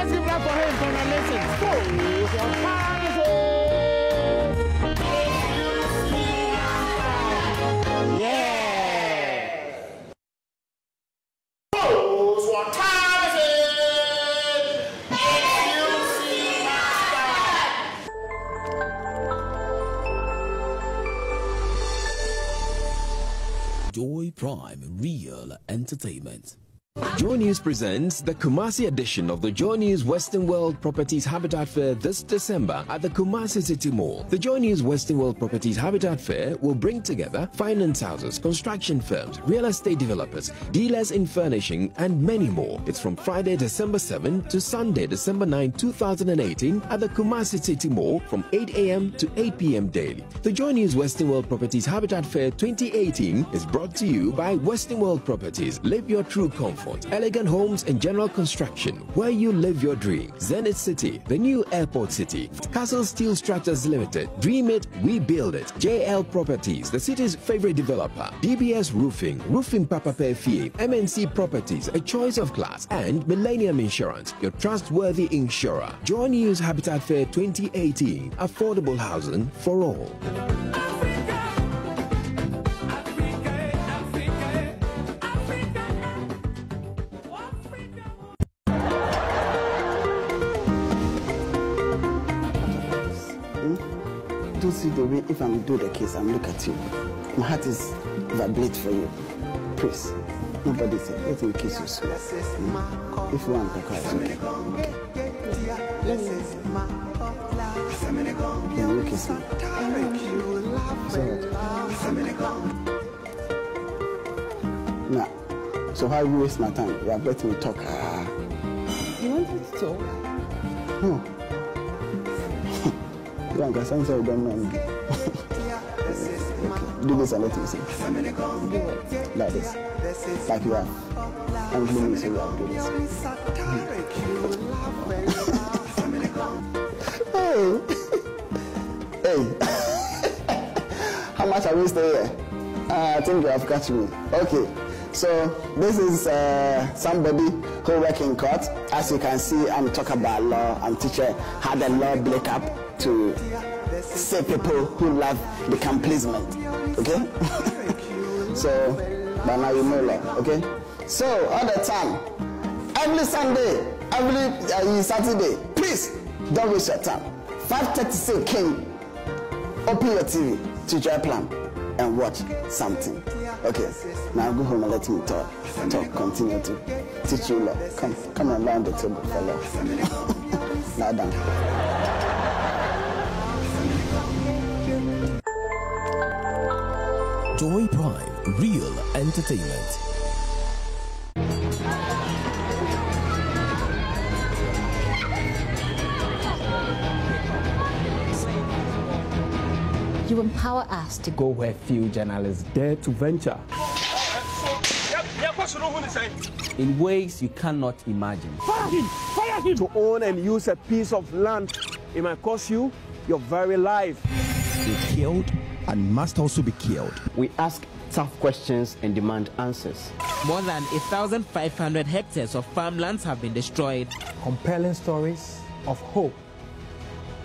Let's give it up for him from our Joy Prime Real Entertainment. Joy News presents the Kumasi edition of the Joy News Western World Properties Habitat Fair this December at the Kumasi City Mall. The Joy News Western World Properties Habitat Fair will bring together finance houses, construction firms, real estate developers, dealers in furnishing, and many more. It's from Friday, December 7 to Sunday, December 9, 2018 at the Kumasi City Mall from 8 a.m. to 8 p.m. daily. The Joy News Western World Properties Habitat Fair 2018 is brought to you by Western World Properties. Live your true comfort. Elegant homes and general construction, where you live your dream. Zenith City, the new airport city. Castle Steel Structures Limited, dream it, we build it. JL Properties, the city's favorite developer. DBS Roofing, Roofing Papa Fee, MNC Properties, a choice of class, and Millennium Insurance, your trustworthy insurer. Joy News Habitat Fair 2018, affordable housing for all. Don't see the way if I'm doing the case and look at you. My heart is vibrate for you. Please, nobody say, let me kiss you soon. If you want to cry, it's okay. Can you kiss me? Now, so how you waste my time? You have let me talk. You wanted to talk? No. Yeah, because sometimes you don't know me. Okay. Do this and let me see. Do it. Like this. Like you have. I'm doing this, so you have to do this. Hey. Hey. How much are we staying here? I think you have catch me. Okay. So this is somebody who works in court. As you can see, I'm talking about law. I'm teacher. Had a law break up to save people who love the complacement. Okay? So, but now you know law. Okay? So, all the time, every Sunday, every Saturday, please don't waste your time. 5:36 King, open your TV to Joy Plan and watch something. Okay, now go home and let me talk, continue to teach you law. Come on, lie on the table for law. Lie down. Joy Prime Real Entertainment. You empower us to go where few journalists dare to venture. In ways you cannot imagine. Fire him! Fire him! To own and use a piece of land, it might cost you your very life. Be killed and must also be killed. We ask tough questions and demand answers. More than 1,500 hectares of farmlands have been destroyed. Compelling stories of hope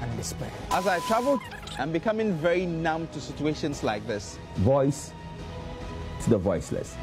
and despair. As I travel, I'm becoming very numb to situations like this. Voice to the voiceless.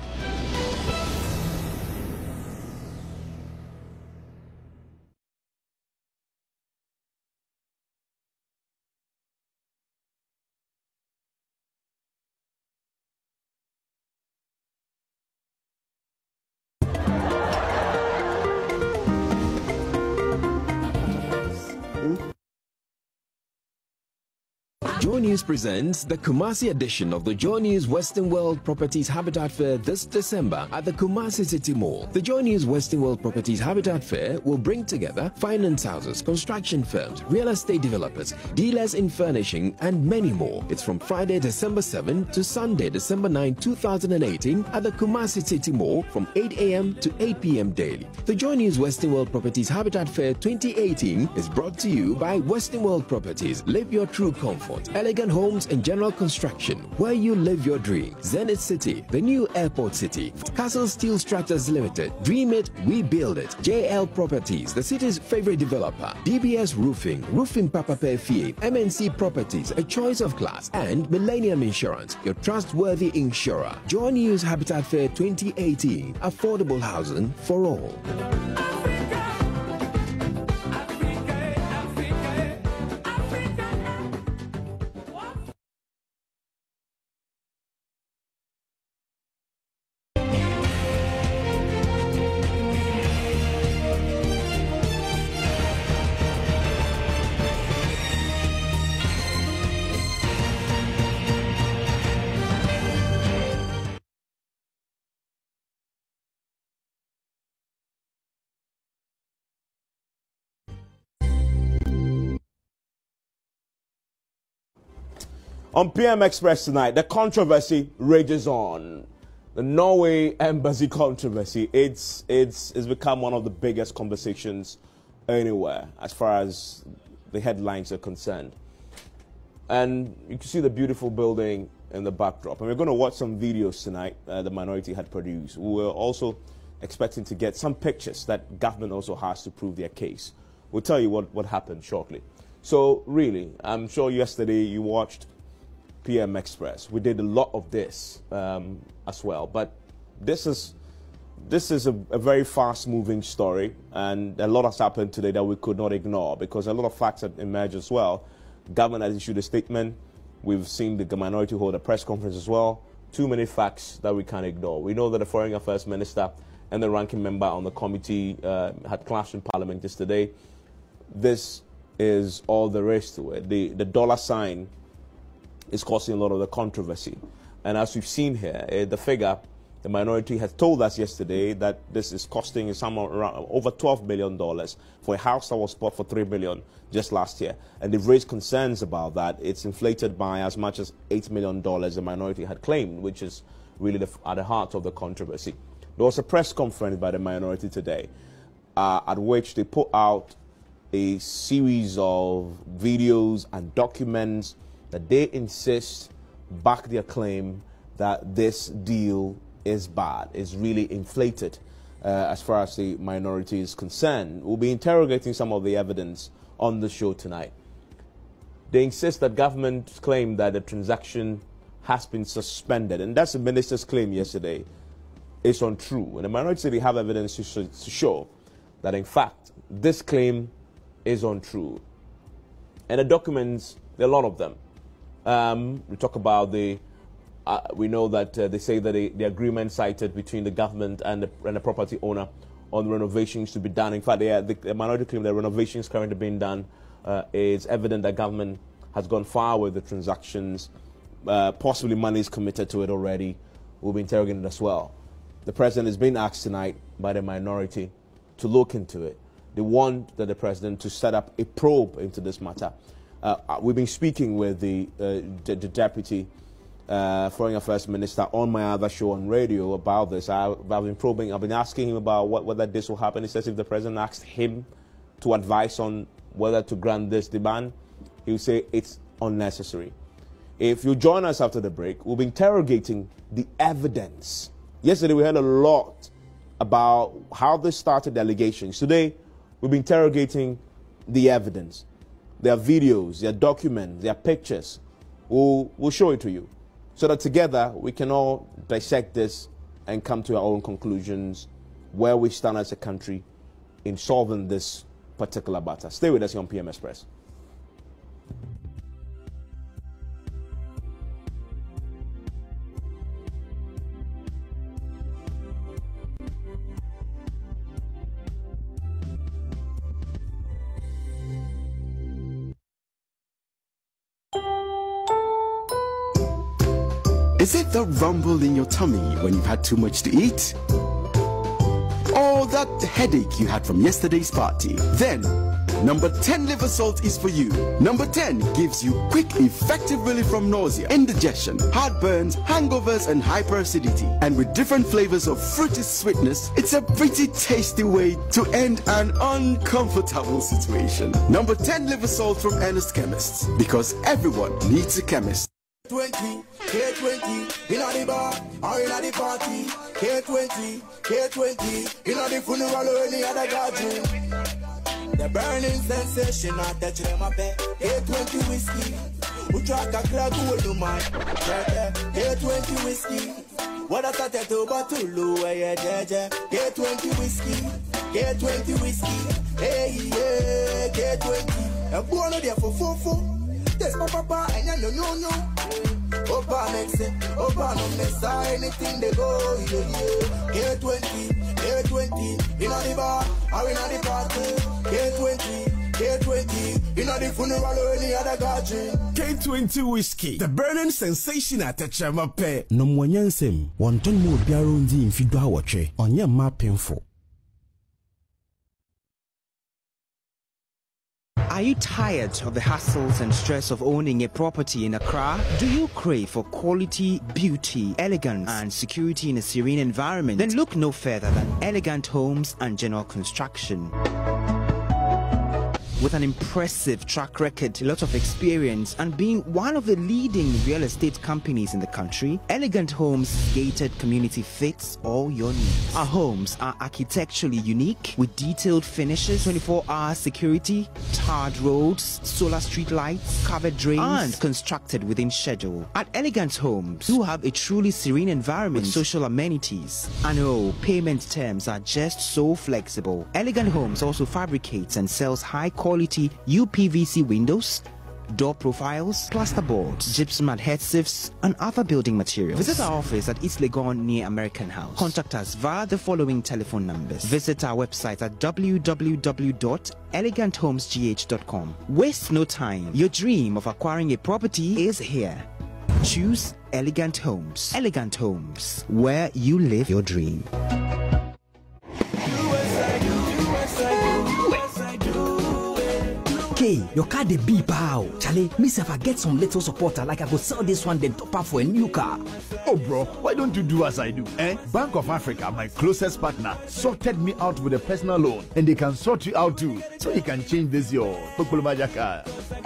Joy News presents the Kumasi edition of the Joy News Western World Properties Habitat Fair this December at the Kumasi City Mall. The Joy News Western World Properties Habitat Fair will bring together finance houses, construction firms, real estate developers, dealers in furnishing, and many more. It's from Friday, December 7 to Sunday, December 9, 2018 at the Kumasi City Mall from 8 a.m. to 8 p.m. daily. The Joy News Western World Properties Habitat Fair 2018 is brought to you by Western World Properties. Live your true comfort. elegant homes and general construction where you live your dream. Zenith City, the new airport city. Castle Steel Structures Limited. Dream it, we build it. JL Properties, the city's favorite developer. DBS Roofing, Roofing Papa Fie. MNC Properties, a choice of class. And Millennium Insurance, your trustworthy insurer. Joy News Habitat Fair 2018. Affordable housing for all. On PM Express tonight, the controversy rages on. The Norway embassy controversy, it's become one of the biggest conversations anywhere as far as the headlines are concerned. And you can see the beautiful building in the backdrop. And we're going to watch some videos tonight the minority had produced. We're also expecting to get some pictures that government also has to prove their case. We'll tell you what happened shortly. So really, I'm sure yesterday you watched PM Express. We did a lot of this as well, but this is a very fast-moving story, and a lot has happened today that we could not ignore because a lot of facts have emerged as well. Government has issued a statement. We've seen the minority hold a press conference as well. Too many facts that we can't ignore. We know that the Foreign Affairs Minister and the ranking member on the committee had clashed in Parliament yesterday. This is all there is to it. The dollar sign is causing a lot of the controversy. And as we've seen here, the figure, the minority has told us yesterday that this is costing somewhere around over $12 billion for a house that was bought for $3 billion just last year. And they've raised concerns about that. It's inflated by as much as $8 million the minority had claimed, which is really at the heart of the controversy. There was a press conference by the minority today at which they put out a series of videos and documents that they insist back their claim that this deal is bad, is really inflated as far as the minority is concerned. We'll be interrogating some of the evidence on the show tonight. They insist that government claim that the transaction has been suspended, and that's the minister's claim yesterday. It's untrue. And the minority say they have evidence to show that, in fact, this claim is untrue. And the documents, there are a lot of them. We talk about we know that they say that the agreement cited between the government and the property owner on renovations to be done. In fact, the minority claim that renovations currently being done is evident that government has gone far with the transactions. Possibly money is committed to it already. We'll be interrogating it as well. The president is being asked tonight by the minority to look into it. They want the president to set up a probe into this matter. We've been speaking with the deputy Foreign Affairs Minister on my other show on radio about this. I've been probing. I've been asking him about whether this will happen. He says if the president asked him to advise on whether to grant this demand, he will say it's unnecessary. If you join us after the break, we'll be interrogating the evidence. Yesterday we heard a lot about how this started, the allegations. Today we'll be interrogating the evidence. There are videos, there are documents, there are pictures. We'll show it to you so that together we can all dissect this and come to our own conclusions where we stand as a country in solving this particular matter. Stay with us here on PM Express. Is it the rumble in your tummy when you've had too much to eat? Or that headache you had from yesterday's party? Then Number 10 liver salt is for you. Number 10 gives you quick, effective relief from nausea, indigestion, heartburns, hangovers, and hyperacidity. And with different flavors of fruity sweetness, it's a pretty tasty way to end an uncomfortable situation. Number 10 liver salt from Ernest Chemists, because everyone needs a chemist. K20, in the bar or in the party. K20, in the funeral or any other gathering. The burning sensation, I touch them up. K20 whiskey, who track a crack with no man. K20 whiskey, what a tattoo battle, where you judge. K20 whiskey, hey, yeah, K20. A born there for fofo. Yes, papa, and no. Opa makes it, Opa no mess anything they go, K20, in the bar, or in the party. K20, in the funeral or any other gathering. K20 whiskey, the burning sensation at the chamape. No more yansem, one ton more biarundi in Fidwa watche, on your map painful. Are you tired of the hassles and stress of owning a property in Accra? Do you crave for quality, beauty, elegance, and security in a serene environment? Then look no further than Elegant Homes and General Construction. With an impressive track record, a lot of experience, and being one of the leading real estate companies in the country, Elegant Homes gated community fits all your needs. Our homes are architecturally unique with detailed finishes, 24-hour security, tarred roads, solar street lights, covered drains, and constructed within schedule. At Elegant Homes, you have a truly serene environment with social amenities. And payment terms are just so flexible. Elegant Homes also fabricates and sells high-quality UPVC windows, door profiles, plasterboards, gypsum adhesives, and other building materials. Visit our office at East Legon near American House. Contact us via the following telephone numbers. Visit our website at www.eleganthomesgh.com. Waste no time. Your dream of acquiring a property is here. Choose Elegant Homes. Elegant Homes, where you live your dream. Okay, your car dey beep out. Charlie, me if I get some little supporter, like I go sell this one, then top up for a new car. Oh bro, why don't you do as I do? Bank of Africa, my closest partner, sorted me out with a personal loan, and they can sort you out too, so you can change this your car.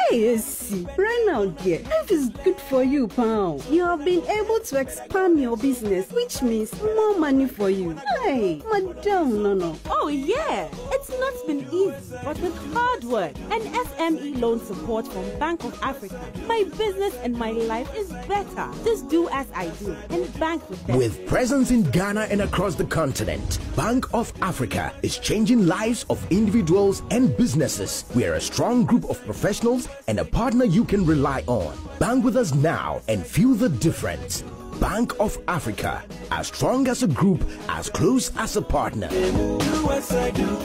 Hey, see, right now, dear, life is good for you, pal. You have been able to expand your business, which means more money for you. Hey, madam, no. Oh yeah, it's not been easy, but with hard work and SME loan support from Bank of Africa, my business and my life is better. Just do as I do and bank with them. With presence in Ghana and across the continent, Bank of Africa is changing lives of individuals and businesses. We are a strong group of professionals and a partner you can rely on. Bank with us now and feel the difference. Bank of Africa, as strong as a group, as close as a partner. Do as I do.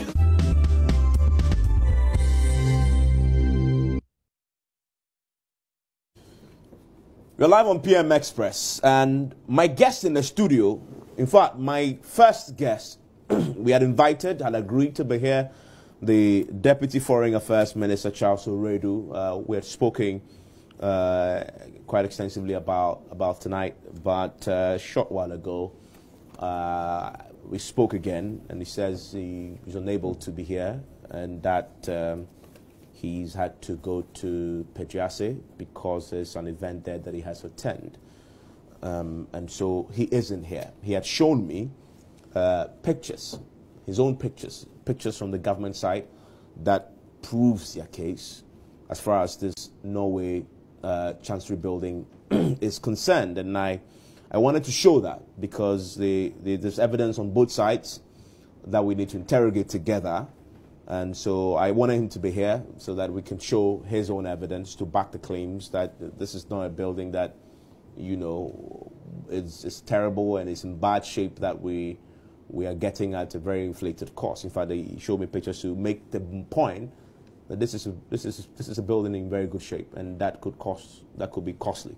We're live on PM Express, and my guest in the studio, in fact, my first guest, we had agreed to be here, the Deputy Foreign Affairs Minister, Charles Oredu. We had spoken quite extensively about tonight, but a short while ago, we spoke again, and he says he's unable to be here, and that he's had to go to Pejiase because there's an event there that he has to attend. And so he isn't here. He had shown me pictures, his own pictures from the government side that proves their case as far as this Norway Chancery building is concerned. And I wanted to show that because there's evidence on both sides that we need to interrogate together. And so I wanted him to be here so that we can show his own evidence to back the claims that this is not a building that, you know, is terrible and is in bad shape, that we are getting at a very inflated cost. In fact, they showed me pictures to make the point that this is a building in very good shape, and that could be costly.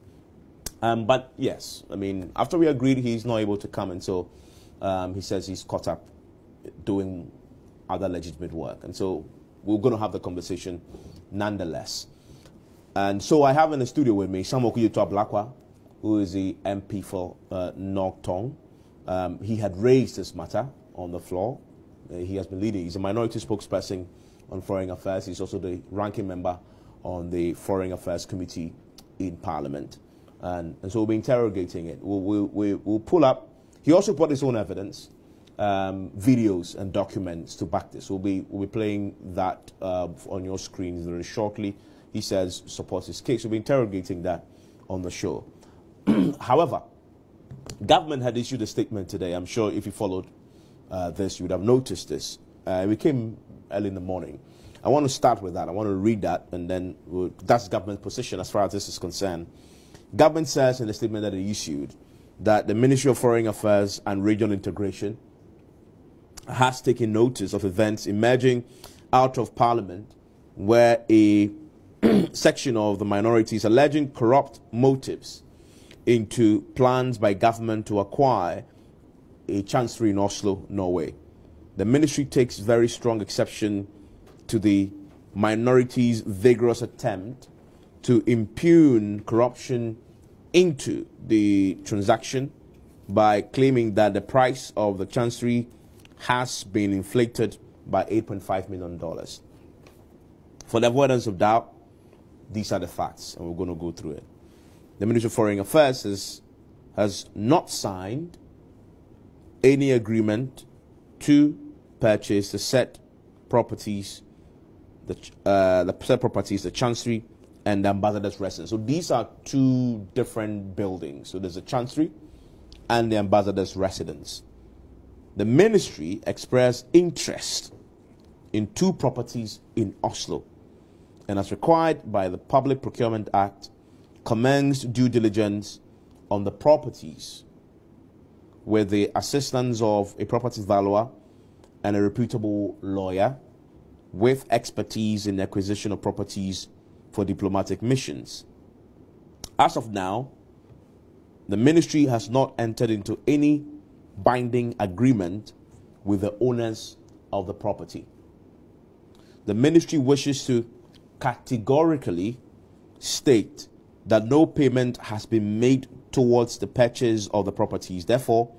But yes, I mean, after we agreed, he's not able to come, and so he says he's caught up doing other legitimate work. And so we're going to have the conversation nonetheless. And so I have in the studio with me Okudzeto Ablakwa, who is the MP for North Tong. He had raised this matter on the floor. He has been leading. He's a minority spokesperson on Foreign Affairs. He's also the ranking member on the Foreign Affairs Committee in Parliament. And so we'll be interrogating it. We'll pull up. He also brought his own evidence, videos and documents to back this. We'll be playing that on your screens very shortly. He says supports his case. We'll be interrogating that on the show. However, government had issued a statement today. I'm sure if you followed this, you would have noticed this. We came early in the morning. I want to start with that. I want to read that, and then that's government's position as far as this is concerned. Government says in the statement that it issued that the Ministry of Foreign Affairs and Regional Integration has taken notice of events emerging out of Parliament where a section of the minorities alleging corrupt motives into plans by government to acquire a chancery in Oslo, Norway. The ministry takes very strong exception to the minorities' vigorous attempt to impugn corruption into the transaction by claiming that the price of the chancery has been inflated by $8.5 million. For the avoidance of doubt, these are the facts, and we're going to go through it. The Ministry of Foreign Affairs has not signed any agreement to purchase the said properties, the Chancery and the Ambassador's Residence. So these are two different buildings. So there's a Chancery and the Ambassador's Residence. The ministry expressed interest in two properties in Oslo, and as required by the Public Procurement Act, commenced due diligence on the properties with the assistance of a property valuer and a reputable lawyer with expertise in the acquisition of properties for diplomatic missions. As of now, the ministry has not entered into any binding agreement with the owners of the property. The ministry wishes to categorically state that no payment has been made towards the purchase of the properties. Therefore,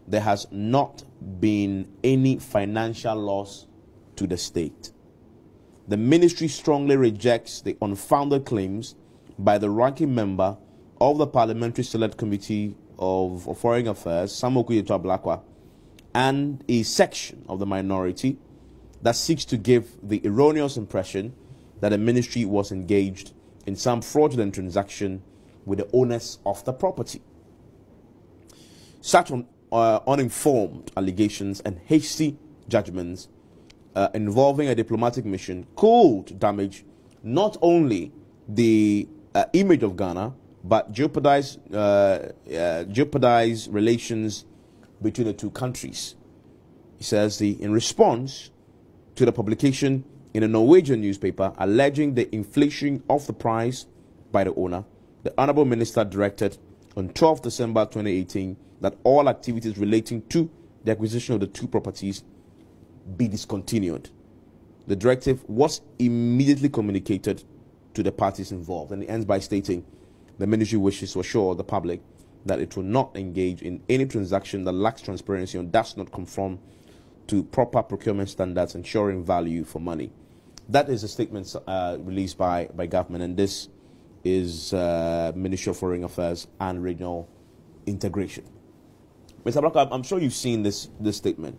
there has not been any financial loss to the state. The ministry strongly rejects the unfounded claims by the ranking member of the Parliamentary Select Committee of Foreign Affairs, Okudzeto Ablakwa, and a section of the minority that seeks to give the erroneous impression that the ministry was engaged in some fraudulent transaction with the owners of the property. Such uninformed allegations and hasty judgments involving a diplomatic mission could damage not only the image of Ghana, but jeopardize relations between the two countries. He says in response to the publication in a Norwegian newspaper alleging the inflation of the price by the owner, the Honorable Minister directed on 12 December 2018 that all activities relating to the acquisition of the two properties be discontinued. The directive was immediately communicated to the parties involved, and it ends by stating the ministry wishes to assure the public that it will not engage in any transaction that lacks transparency and does not conform to proper procurement standards ensuring value for money. That is a statement released by government, and this is Ministry of Foreign Affairs and Regional Integration. Mr. Ablakwa, I'm sure you've seen this statement.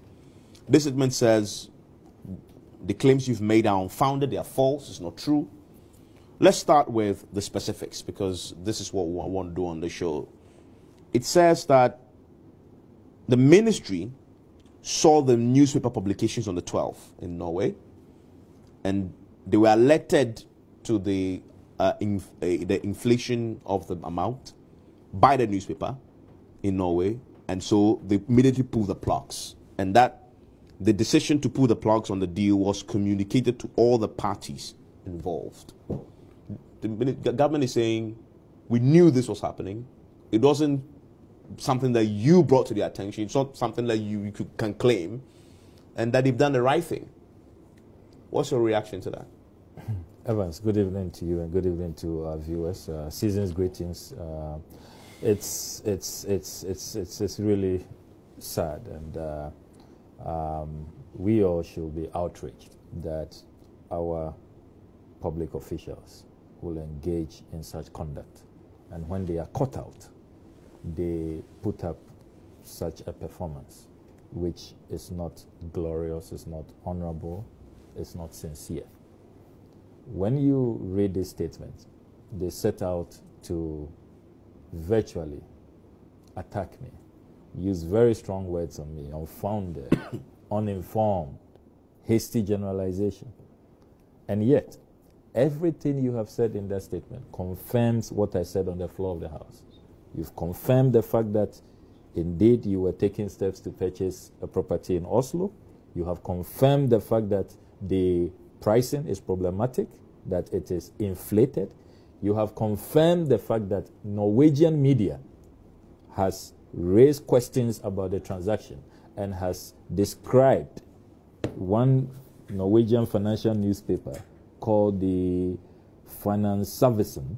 This statement says the claims you've made are unfounded, they are false, it's not true. Let's start with the specifics, because this is what I want to do on the show. It says that the ministry saw the newspaper publications on the 12th in Norway, and they were alerted to the inflation of the amount by the newspaper in Norway, and so they immediately pulled the plugs. And that the decision to pull the plugs on the deal was communicated to all the parties involved. The government is saying, we knew this was happening. It wasn't something that you brought to their attention. It's not something that you can claim, and that they've done the right thing. What's your reaction to that? Evans, good evening to you and good evening to our viewers. Season's greetings. It's really sad, and we all should be outraged that our public officials will engage in such conduct, and when they are caught out, they put up such a performance which is not glorious, is not honorable, is not sincere. When you read this statement, they set out to virtually attack me, use very strong words on me, unfounded, uninformed, hasty generalization. And yet, everything you have said in that statement confirms what I said on the floor of the House. You've confirmed the fact that indeed you were taking steps to purchase a property in Oslo. You have confirmed the fact that the pricing is problematic, that it is inflated. You have confirmed the fact that Norwegian media has raised questions about the transaction and has described one Norwegian financial newspaper called the Finansavisen,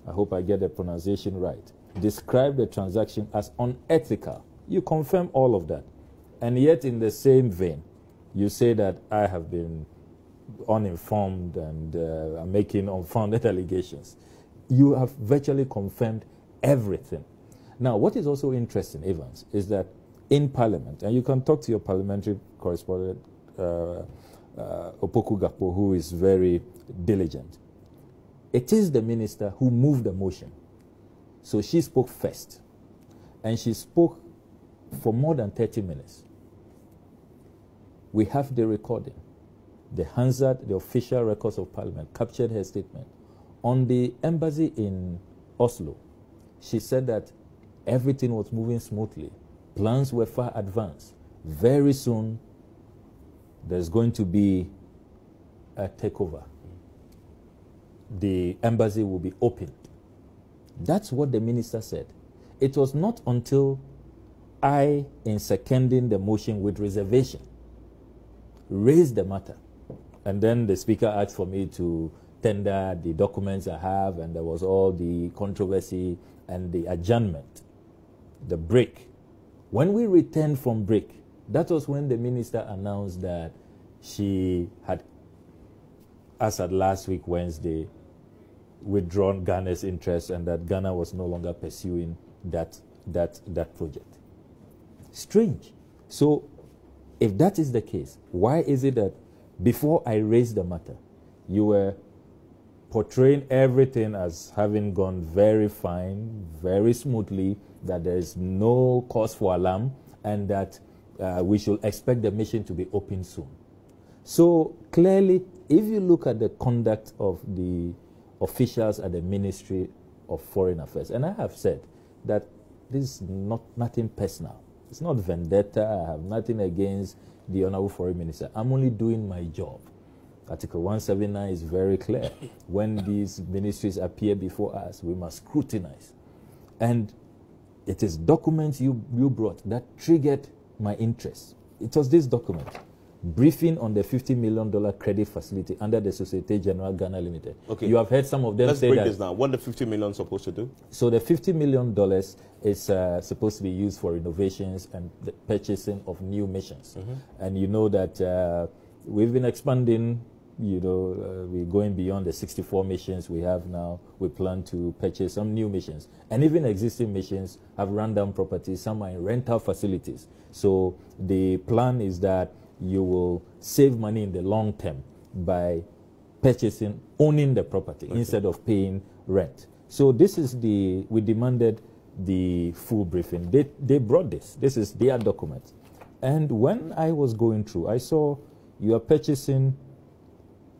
I hope I get the pronunciation right, described the transaction as unethical. You confirm all of that. And yet in the same vein, you say that I have been uninformed and I'm making unfounded allegations. You have virtually confirmed everything. Now, what is also interesting, Evans, is that in Parliament, and you can talk to your parliamentary correspondent, Okudzeto, who is very diligent. It is the minister who moved the motion. So she spoke first. And she spoke for more than 30 minutes. We have the recording. The Hansard, the official records of Parliament, captured her statement. On the embassy in Oslo, she said that everything was moving smoothly. Plans were far advanced. Very soon, there's going to be a takeover. The embassy will be opened. That's what the minister said. It was not until I, in seconding the motion with reservation, raised the matter. And then the speaker asked for me to tender the documents I have, and there was all the controversy and the adjournment, the break. When we returned from break, that was when the minister announced that she had, as at last week, Wednesday, withdrawn Ghana's interest and that Ghana was no longer pursuing that project. Strange. So, if that is the case, why is it that before I raised the matter, you were portraying everything as having gone very fine, very smoothly, that there is no cause for alarm, and that we should expect the mission to be open soon? So clearly, if you look at the conduct of the officials at the Ministry of Foreign Affairs, and I have said that this is nothing personal. It's not vendetta. I have nothing against the Honorable Foreign Minister. I'm only doing my job. Article 179 is very clear. When these ministries appear before us, we must scrutinize. And it is documents you brought that triggered my interest. It was this document, briefing on the $50 million credit facility under the Societe Generale Ghana Limited. Okay. You have heard some of them say that. Let's break this down. What the $50 million supposed to do? So the $50 million is supposed to be used for renovations and the purchasing of new missions. And you know that we've been expanding. We're going beyond the 64 missions we have now. We plan to purchase some new missions. And even existing missions have rundown properties. Some are in rental facilities. So the plan is that you will save money in the long term by owning the property instead of paying rent. So this is we demanded the full briefing. They brought this. This is their document. And when I was going through, I saw you are purchasing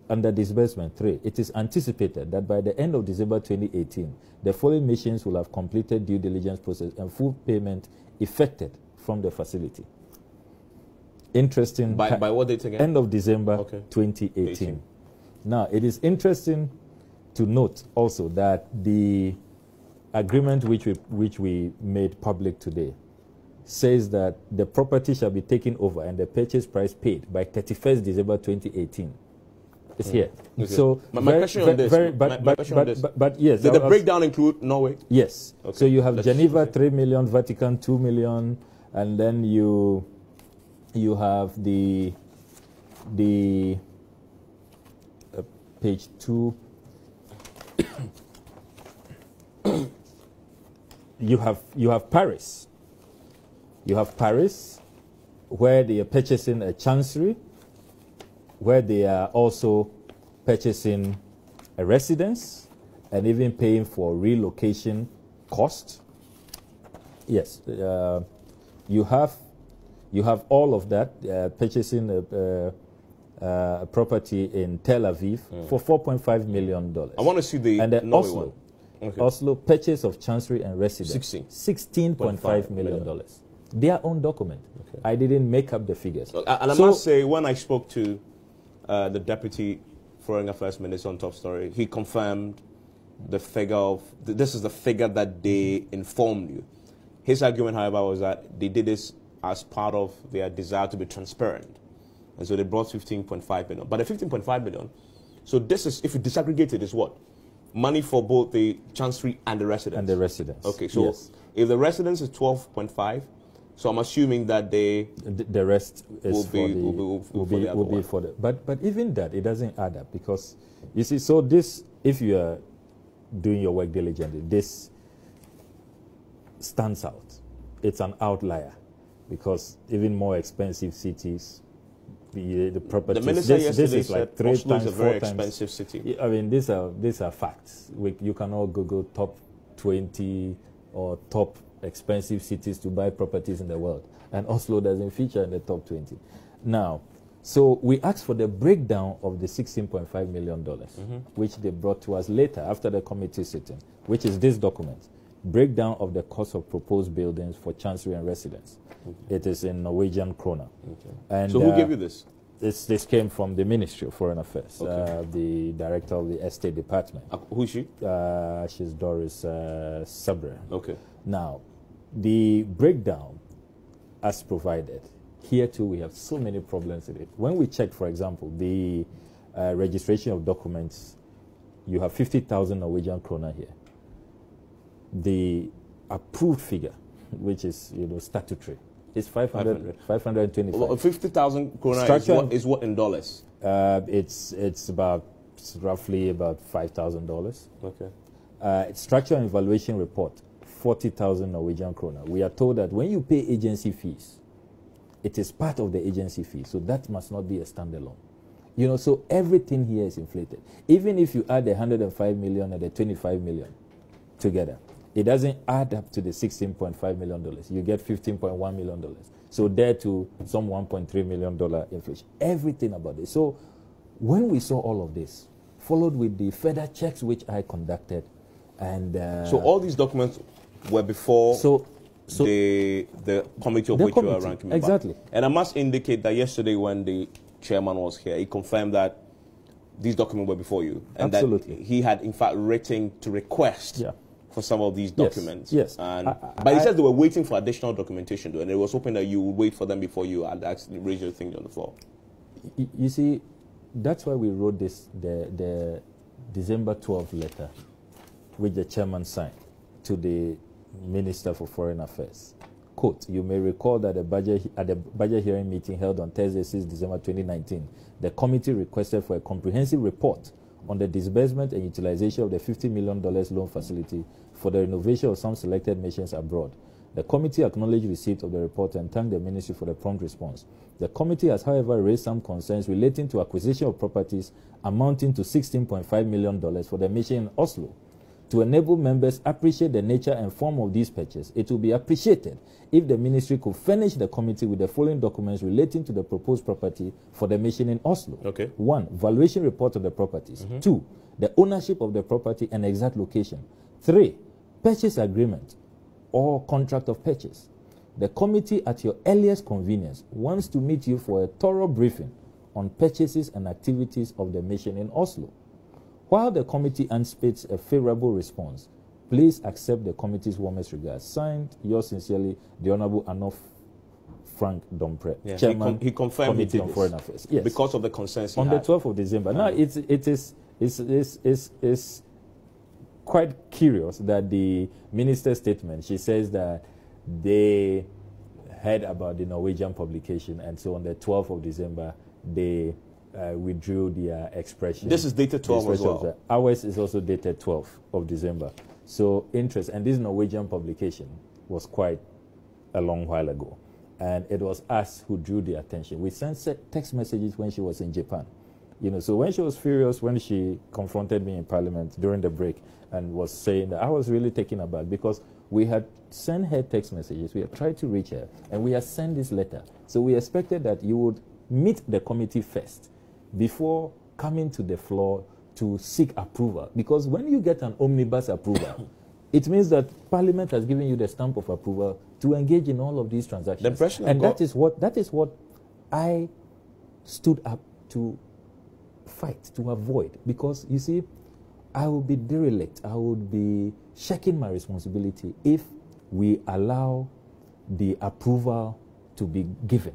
under disbursement 3. It is anticipated that by the end of December 2018, the following missions will have completed due diligence process and full payment effected from the facility. Interesting. By what date again? End of December 2018. Now, it is interesting to note also that the agreement which we made public today says that the property shall be taken over and the purchase price paid by 31st December 2018. It's here. Okay. So my question on this. But yes. Did the breakdown include Norway? Yes. Okay. So you have Geneva 3 million, Vatican 2 million, and then you have the page 2. You have Paris. You have Paris, where they are purchasing a chancery, where they are also purchasing a residence, and even paying for relocation cost. Yes, you have all of that, purchasing a property in Tel Aviv for $4.5 million. I want to see the and then Norway Oslo. one. Okay. Oslo, purchase of chancery and residence. $16.5 million. Their own document. Okay. I didn't make up the figures. And I must say, when I spoke to the Deputy Foreign Affairs Minister on Top Story, he confirmed the figure of, this is the figure that they informed you. His argument, however, was that they did this as part of their desire to be transparent. And so they brought 15.5 million. But the 15.5 million, so this is, if you disaggregate it, is what? Money for both the chancery and the residence? And the residence. Okay, so yes. If the residence is 12.5, so I'm assuming that the rest is will be for the. But even that, it doesn't add up, because you see, so this, if you are doing your work diligently, this stands out. It's an outlier, because even more expensive cities, the properties. The minister this is said like 3 Oslo times, is a very 4 times. expensive city. I mean, these are facts. You can all Google top 20 or top expensive cities to buy properties in the world, and Oslo doesn't feature in the top 20. Now, so we asked for the breakdown of the $16.5 million, which they brought to us later after the committee sitting, which is this document. Breakdown of the cost of proposed buildings for chancery and residence. It is in Norwegian kroner. And so who gave you this? This came from the Ministry of Foreign Affairs, the director of the Estate Department. Who is she? She's Doris Sabre. Okay. Now, the breakdown as provided, here too we have so many problems with it. When we check, for example, the registration of documents, you have 50,000 Norwegian kroner here. The approved figure, which is statutory, is 525. Well, 50,000 krona is what in dollars? It's roughly about $5,000. Okay. Structure and evaluation report, 40,000 Norwegian kroner. We are told that when you pay agency fees, it is part of the agency fee, so that must not be a standalone. So everything here is inflated. Even if you add the 105 million and the 25 million together, it doesn't add up to the $16.5 million. You get $15.1 million. So there to some $1.3 million inflation. Everything about it. So when we saw all of this, followed with the further checks which I conducted, and so all these documents were before the committee of which you are ranking member. Exactly. And I must indicate that yesterday when the chairman was here, he confirmed that these documents were before you. And Absolutely. that he had in fact written to request for some of these documents. Yes. And but he said they were waiting for additional documentation, though, and it was hoping that you would wait for them before you had actually raised your thing on the floor. You see, that's why we wrote this, the December 12th letter, which the chairman signed to the Minister for Foreign Affairs. Quote, you may recall that at the budget hearing meeting held on Thursday, 6 December 2019, the committee requested for a comprehensive report on the disbursement and utilization of the $50 million loan facility for the renovation of some selected missions abroad. The committee acknowledged receipt of the report and thanked the ministry for the prompt response. The committee has, however, raised some concerns relating to acquisition of properties amounting to $16.5 million for the mission in Oslo. To enable members appreciate the nature and form of these purchases, it will be appreciated if the ministry could furnish the committee with the following documents relating to the proposed property for the mission in Oslo. 1. Valuation report of the properties. 2. The ownership of the property and exact location. 3. Purchase agreement or contract of purchase. The committee, at your earliest convenience, wants to meet you for a thorough briefing on purchases and activities of the mission in Oslo. While the committee anticipates a favorable response, please accept the committee's warmest regards. Signed, yours sincerely, the Honorable Anof Frank Dompre, Yeah, chairman. he confirmed Committee he on did Foreign this. Affairs. Yes, because of the concerns he on had. the 12th of December. Now it is quite curious that the minister's statement. She says that they heard about the Norwegian publication, and so on the 12th of December they withdrew their expression. This is dated 12 as well. Ours is also dated 12th of December. So interest, and this Norwegian publication was quite a long while ago, and it was us who drew the attention. We sent text messages when she was in Japan, you know. So when she was furious, when she confronted me in Parliament during the break and was saying that, I was really taken aback because we had sent her text messages, we had tried to reach her, and we had sent this letter. So we expected that you would meet the committee first before coming to the floor to seek approval. Because when you get an omnibus approval, it means that Parliament has given you the stamp of approval to engage in all of these transactions. And that is what I stood up to fight, to avoid. Because, you see, I would be derelict, I would be shirking my responsibility if we allow the approval to be given.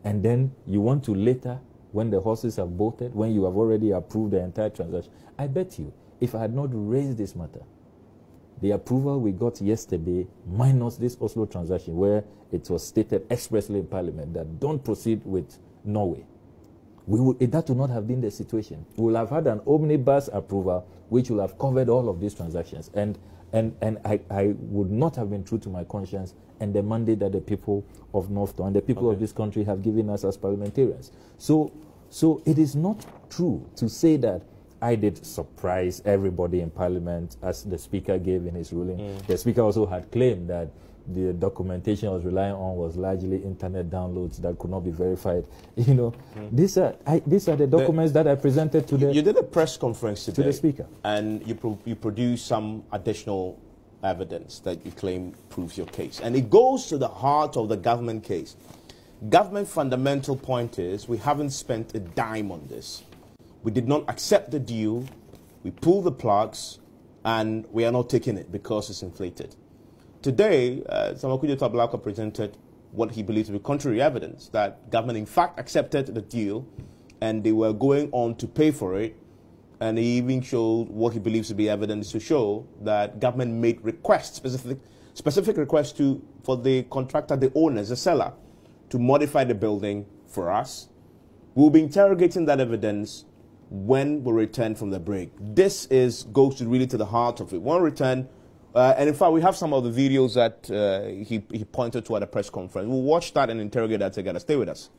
And then you want to later, when the horses have bolted, when you have already approved the entire transaction. I bet you, if I had not raised this matter, the approval we got yesterday, minus this Oslo transaction, where it was stated expressly in Parliament that don't proceed with Norway, that would not have been the situation. We will have had an omnibus approval, which will have covered all of these transactions. And I would not have been true to my conscience and the mandate that the people of Northton and the people of this country have given us as parliamentarians. So it is not true to say that I did surprise everybody in Parliament, as the Speaker gave in his ruling. The Speaker also had claimed that the documentation I was relying on was largely internet downloads that could not be verified. You know, these are the documents that I presented to the... You did a press conference today. To the Speaker. And you produced some additional evidence that you claim proves your case. And it goes to the heart of the government case. Government fundamental point is we haven't spent a dime on this. We did not accept the deal, we pulled the plugs, and we are not taking it because it's inflated. Today, Okudzeto Ablakwa presented what he believes to be contrary evidence, that government in fact accepted the deal and they were going on to pay for it, and he even showed what he believes to be evidence to show that government made requests, specific requests for the contractor, the owners, the seller, to modify the building for us. We'll be interrogating that evidence when we return from the break. This goes really to the heart of it. When we return, and in fact, we have some of the videos that he pointed to at a press conference. We'll watch that and interrogate that together. Stay with us.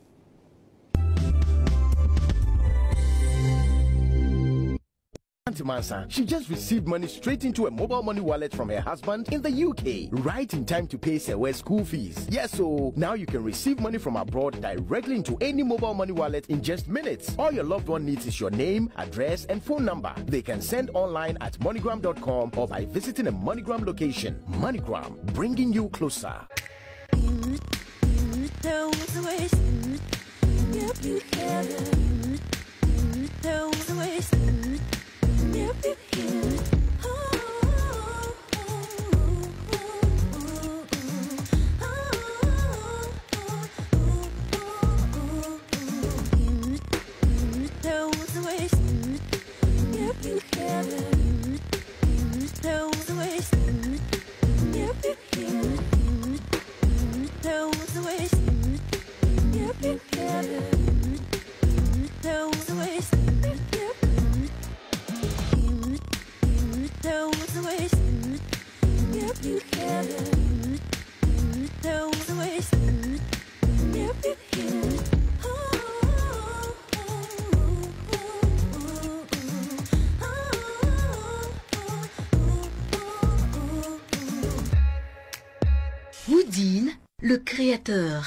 Auntie Mansa, she just received money straight into a mobile money wallet from her husband in the UK, right in time to pay Sewe's school fees. Yes, so now you can receive money from abroad directly into any mobile money wallet in just minutes. All your loved one needs is your name, address, and phone number. They can send online at MoneyGram.com or by visiting a MoneyGram location. MoneyGram, bringing you closer. Woodin, le créateur.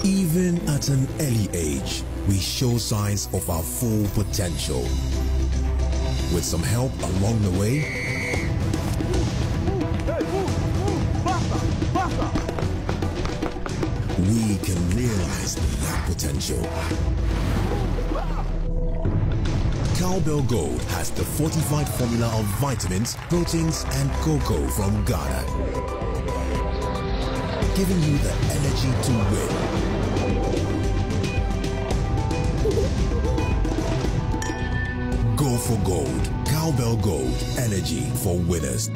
Even at an early age, we show signs of our full potential. With some help along the way, we can realize that potential. Cowbell Gold has the fortified formula of vitamins, proteins, and cocoa from Ghana, giving you the energy to win. Go for gold. Cowbell Gold. Energy for winners.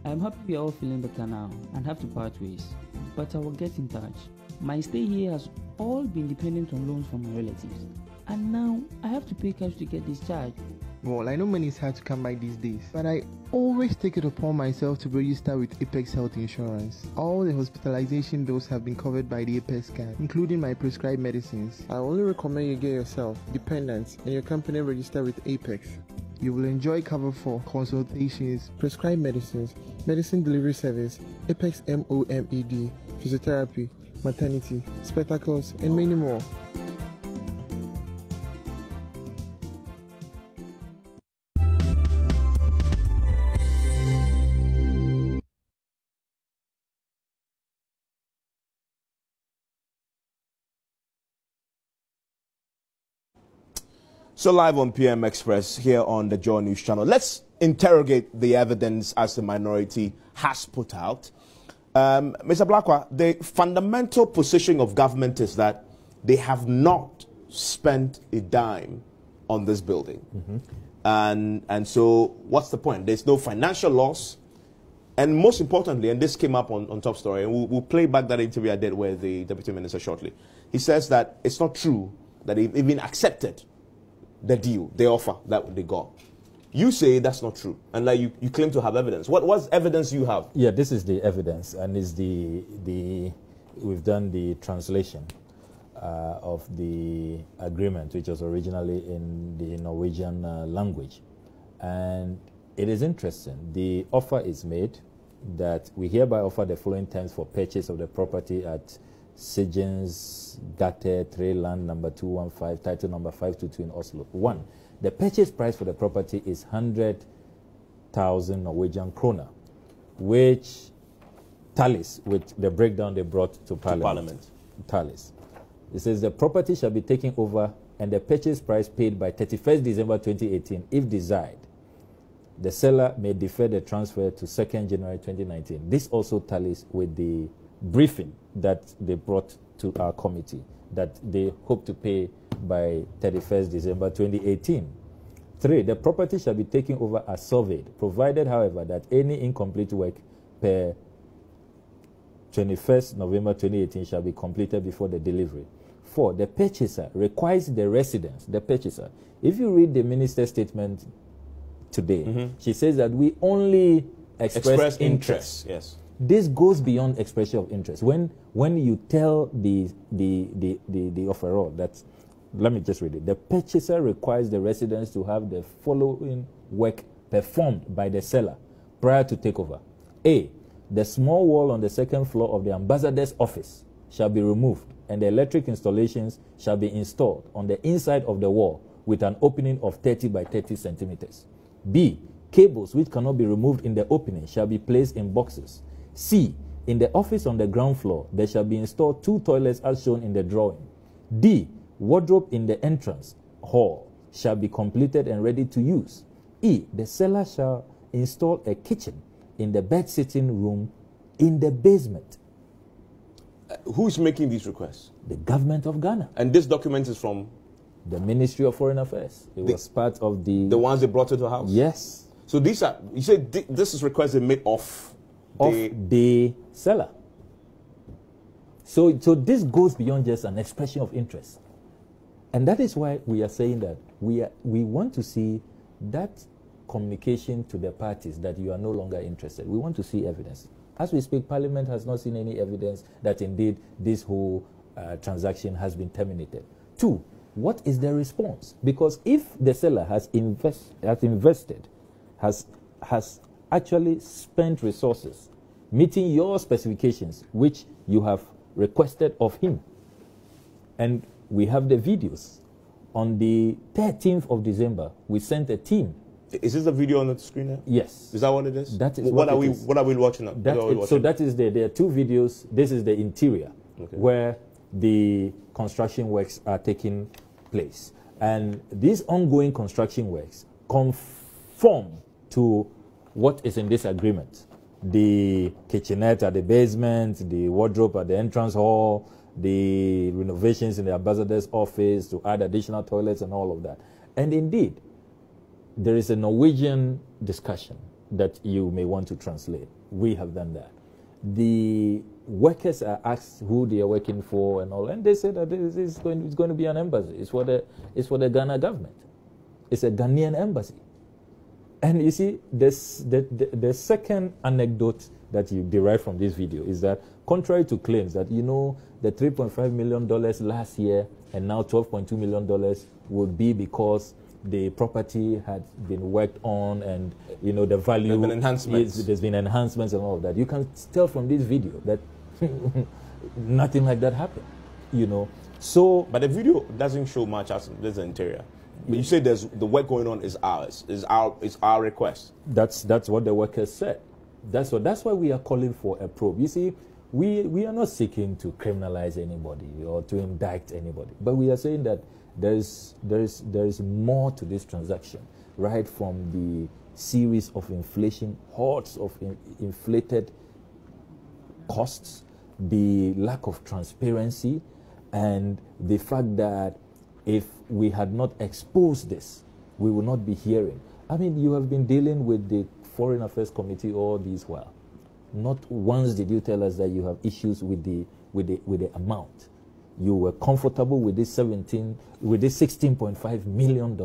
I'm happy we are all feeling better now and have to part ways, but I will get in touch. My stay here has all been dependent on loans from my relatives, and now I have to pay cash to get discharged. Well, I know money is hard to come by these days, but I always take it upon myself to register with Apex Health Insurance. All the hospitalization bills have been covered by the Apex card, including my prescribed medicines. I only recommend you get yourself, dependents, and your company register with Apex. You will enjoy cover for consultations, prescribed medicines, medicine delivery service, Apex MOMED, physiotherapy, maternity, spectacles, and many more. So live on PM Express here on the Joy News channel. Let's interrogate the evidence as the minority has put out. Mr. Ablakwa, the fundamental position of government is that they have not spent a dime on this building. And so what's the point? There's no financial loss. And most importantly, and this came up on Top Story, and we'll play back that interview I did with the Deputy Minister shortly. He says that it's not true that they've even accepted the deal, the offer that they got. You say that's not true, and like you claim to have evidence. What's evidence you have? Yeah, this is the evidence, and it's we've done the translation of the agreement, which was originally in the Norwegian language, and it is interesting. The offer is made that we hereby offer the following terms for purchase of the property at Sigens Gate 3 land number 215, title number 522 in Oslo. 1. The purchase price for the property is 100,000 Norwegian kroner, which tallies with the breakdown they brought to Parliament. Tallies. It says the property shall be taken over and the purchase price paid by 31st December 2018 if desired. The seller may defer the transfer to 2nd January 2019. This also tallies with the briefing that they brought to our committee that they hope to pay by 31st December 2018. 3. The property shall be taken over as surveyed, provided, however, that any incomplete work per 21st November 2018 shall be completed before the delivery. 4. The purchaser requires the residents, the purchaser. If you read the minister's statement today, she says that we only express interest. Yes. This goes beyond expression of interest. When you tell the offeror that, let me just read it. The purchaser requires the residents to have the following work performed by the seller prior to takeover. A. The small wall on the 2nd floor of the ambassador's office shall be removed and the electric installations shall be installed on the inside of the wall with an opening of 30 by 30 centimeters. B. Cables which cannot be removed in the opening shall be placed in boxes. C. In the office on the ground floor, there shall be installed 2 toilets as shown in the drawing. D. Wardrobe in the entrance hall shall be completed and ready to use. E. The seller shall install a kitchen in the bed-sitting room in the basement. Who's making these requests? The government of Ghana. And this document is from? The Ministry of Foreign Affairs. It was part of the ones they brought to the house? Yes. So these are, you said this is requests they made of the seller. So this goes beyond just an expression of interest. And that is why we are saying that we want to see that communication to the parties that you are no longer interested. We want to see evidence. As we speak, Parliament has not seen any evidence that indeed this whole transaction has been terminated. 2, what is the response? Because if the seller has invested, has actually spent resources meeting your specifications, which you have requested of him, and we have the videos. On the 13th of December, we sent a team. Is this the video on the screen now? Yes. Is that what it is? That is what are we watching now? So that is there are 2 videos. This is the interior, where the construction works are taking place. And these ongoing construction works conform to what is in this agreement. The kitchenette at the basement, the wardrobe at the entrance hall, the renovations in the ambassador's office to add additional toilets and all of that. And indeed, there is a Norwegian discussion that you may want to translate. We have done that. The workers are asked who they are working for and all, and they say that it's going to be an embassy. It's for the Ghana government. It's a Ghanaian embassy. And you see, the second anecdote that you derive from this video is that, contrary to claims that, you know, the $3.5 million last year and now $12.2 million would be because the property had been worked on and, you know, the value... There's been enhancements. There's been enhancements and all of that. You can tell from this video that nothing like that happened, you know. So... But the video doesn't show much as there's the interior. But you say the work going on is ours, is our request. That's what the workers said. That's why we are calling for a probe. You see, we are not seeking to criminalize anybody or to indict anybody, but we are saying that there is more to this transaction, right from the series of inflation, hordes of inflated costs, the lack of transparency, and the fact that if we had not exposed this, we would not be hearing. I mean, you have been dealing with the Foreign Affairs Committee all this while. Not once did you tell us that you have issues with the amount. You were comfortable with this $16.5 million.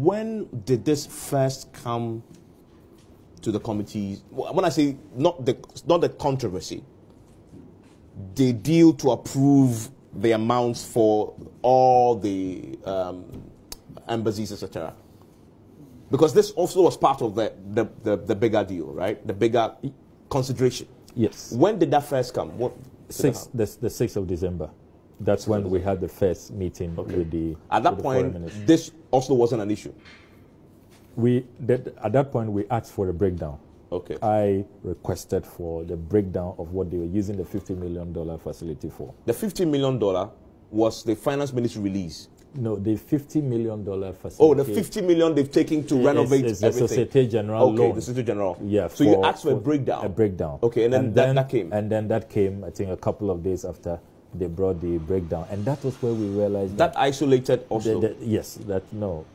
When did this first come to the committee? When I say not the controversy, the deal to approve the amounts for all the embassies, etc. Because this also was part of the bigger deal, right? The bigger consideration. Yes. When did that first come? The 6th of December. That's when we had the first meeting with the. At that point, this also wasn't an issue. At that point, we asked for a breakdown. Okay. I requested for the breakdown of what they were using the $50 million facility for. The $50 million was the finance ministry release. No, the $50 million facility. Oh, the $50 million they've taken to renovate everything. The Société Générale loan. Okay, the Société Générale. Yeah. So you asked for a breakdown. A breakdown. Okay, and then that came. And then that came, I think, a couple of days after they brought the breakdown, and that was where we realized that isolated Oslo.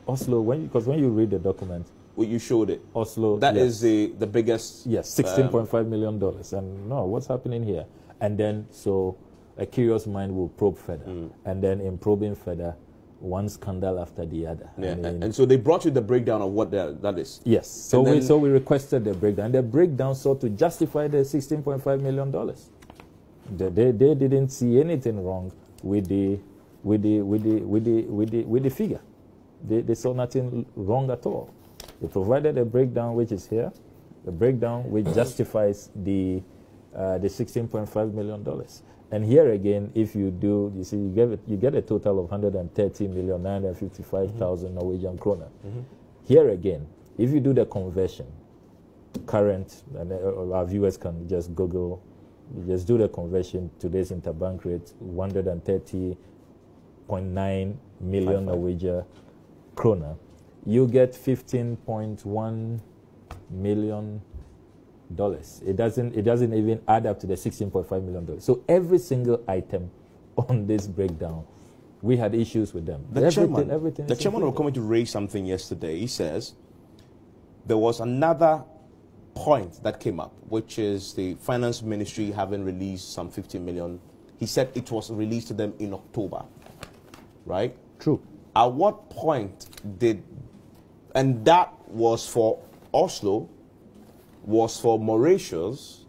Oslo. Because when you read the document. Well, you showed it. Oslo. That is the biggest. Yes, $16.5 million. And no, what's happening here? And then, so a curious mind will probe further. And then in probing further, one scandal after the other. Yeah, and so they brought you the breakdown of what that is. Yes. So we requested the breakdown. The breakdown sought to justify the $16.5 million. They didn't see anything wrong with the figure. They saw nothing wrong at all. They provided a breakdown, which is here, a breakdown which justifies the $16.5 million. And here again, if you do, you see, you get a total of 130,955,000 Norwegian kroner. Here again, if you do the conversion, current, and our viewers can just Google, just do the conversion, today's interbank rate, 130.9 million Norwegian kroner. You get $15.1 million. It doesn't even add up to the $16.5 million. So every single item on this breakdown, we had issues with them. The chairman of the committee raised something yesterday. He says there was another point that came up, which is the finance ministry having released some 50 million. He said it was released to them in October, right? True. At what point and that was for Oslo, was for Mauritius,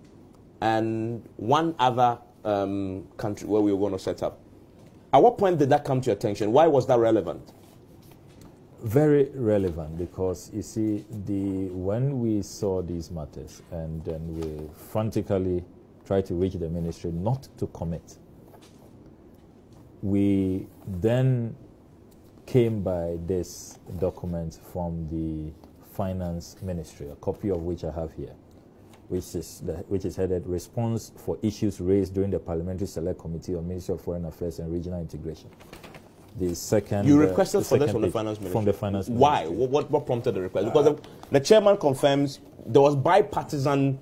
and one other country where we were going to set up. At what point did that come to your attention? Why was that relevant? Very relevant, because you see, when we saw these matters and then we frantically tried to reach the ministry not to commit, we then came by this document from the finance ministry, a copy of which I have here. which is headed Response for Issues Raised During the Parliamentary Select Committee on Ministry of Foreign Affairs and Regional Integration. The second... You requested for this from the Finance Ministry? From the Finance Ministry. Why? What prompted the request? Because the chairman confirms there was bipartisan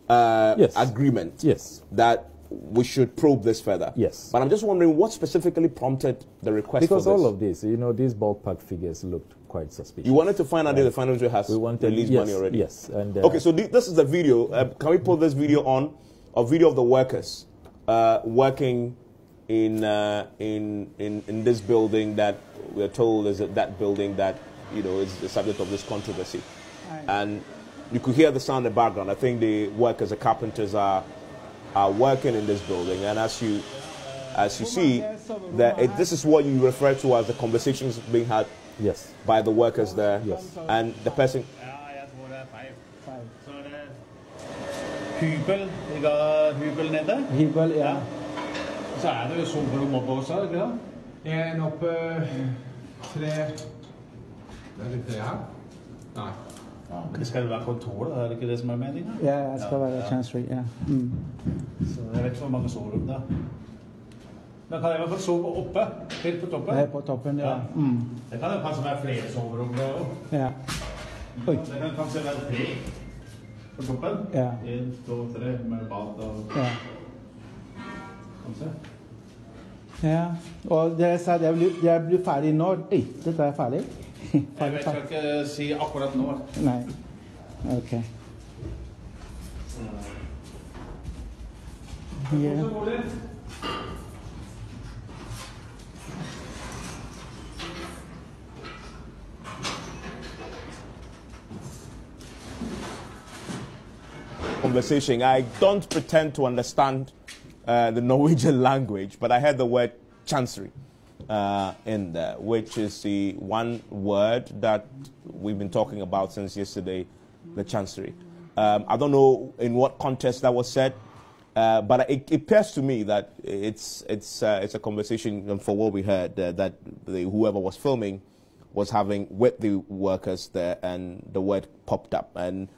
agreement that we should probe this further. Yes. But I'm just wondering what specifically prompted the request because for this? all of this, these ballpark figures looked quite suspicious. You wanted to find out if the Finance Ministry has released money already? Yes. And, okay, so this is the video. Can we put this video on? A video of the workers working in this building that we're told is that building that is the subject of this controversy, and you could hear the sound in the background. I think the workers, the carpenters, are working in this building, and as you see, this is what you refer to as the conversations being had. Yes. By the workers there. Yes. And the person. Hybel, hybel nede? Hybel, ja. Så det jo soverom oppe også, ikke det? En oppe, 3. Det litt det her? Nei. Ja, men det skal være kontor, da, det ikke det som meningen? Ja, det skal være chancery, ja. Så jeg vet ikke hvor mange soverom der. Da kan jeg i hvert fall sove oppe, helt på toppen. Helt på toppen, ja. Det kan jo kanskje være flere soverom der også. Ja. Oi. Det kan kanskje være 3 på toppen. Ja. 1, 2, 3 med bad og... Ja. Kanskje? Ja, og dere sa jeg blir ferdig når? Dette er ferdig? Jeg vet ikke si akkurat nå. Nei. Ok. Ja. Conversation. I don't pretend to understand the Norwegian language, but I heard the word chancery in there, which is the one word that we've been talking about since yesterday, the chancery. I don't know in what context that was said, but it appears to me that it's a conversation, for what we heard, that whoever was filming was having with the workers there, and the word popped up. And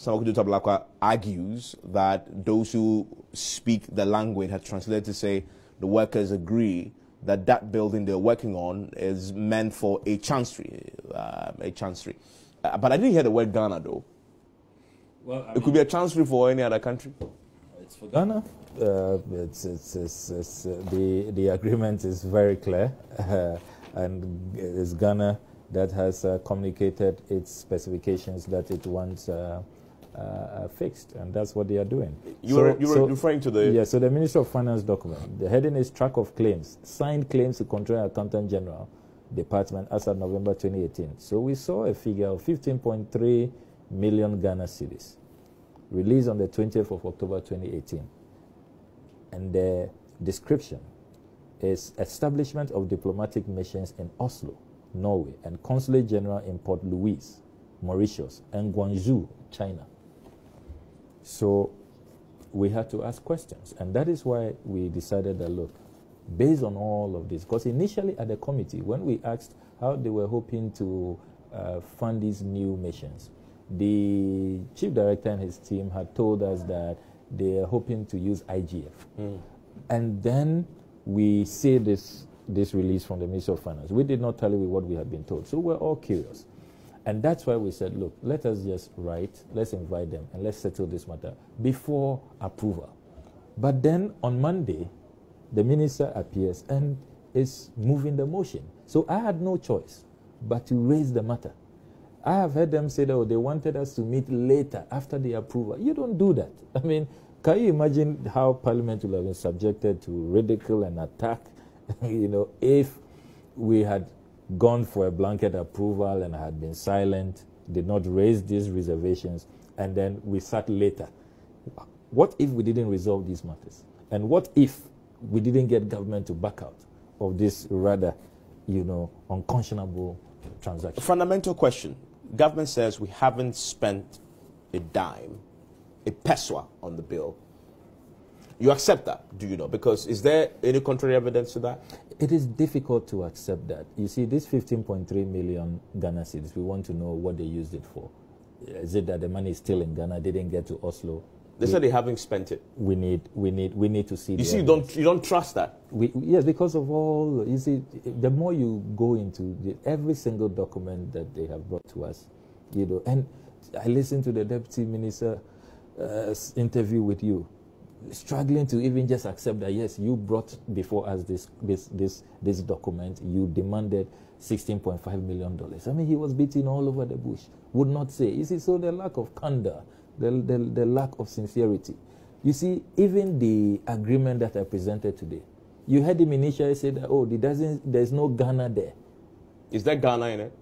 Okudzeto Ablakwa argues that those who speak the language had translated to say the workers agree that that building they're working on is meant for a chancery. But I didn't hear the word Ghana, though. Well, it could be a chancery for any other country. It's for Ghana. The agreement is very clear, and it's Ghana that has communicated its specifications that it wants fixed, and that's what they are doing. You were referring to the... Yeah, so the Ministry of Finance document, the heading is Track of Claims, signed claims to Controller Accountant General Department as of November 2018. So we saw a figure of 15.3 million Ghana cedis, released on the 20th of October 2018. And the description is establishment of diplomatic missions in Oslo, Norway, and Consulate General in Port Louis, Mauritius, and Guangzhou, China. So we had to ask questions, and that is why we decided that, look, based on all of this, because initially at the committee, when we asked how they were hoping to fund these new missions, the chief director and his team had told us that they are hoping to use IGF. And then we see this release from the Ministry of Finance. We did not tell you what we had been told, so we're all curious. And that's why we said, look, let us just write, let's invite them, and let's settle this matter before approval. But then on Monday, the minister appears and is moving the motion. So I had no choice but to raise the matter. I have heard them say that they wanted us to meet later after the approval. You don't do that. I mean, can you imagine how Parliament will have been subjected to ridicule and attack, if we had gone for a blanket approval and had been silent, did not raise these reservations, and then we sat later. What if we didn't resolve these matters? And what if we didn't get government to back out of this rather, unconscionable transaction? Fundamental question. Government says we haven't spent a dime, a peso on the bill. You accept that, do you know? Because is there any contrary evidence to that? It is difficult to accept that. You see, this 15.3 million Ghana cedis, we want to know what they used it for. Is it that the money is still in Ghana, didn't get to Oslo? They said they haven't spent it. We need to see. You see, you don't trust that. Yes, because of all. You see, the more you go into every single document that they have brought to us, and I listened to the deputy minister interview with you, struggling to even just accept that yes, you brought before us this document. You demanded $16.5 million. I mean, he was beating all over the bush. Would not say. You see, so the lack of candor. The lack of sincerity. You see, even the agreement that I presented today, you heard him initially say that, there's no Ghana there. Is there Ghana in it?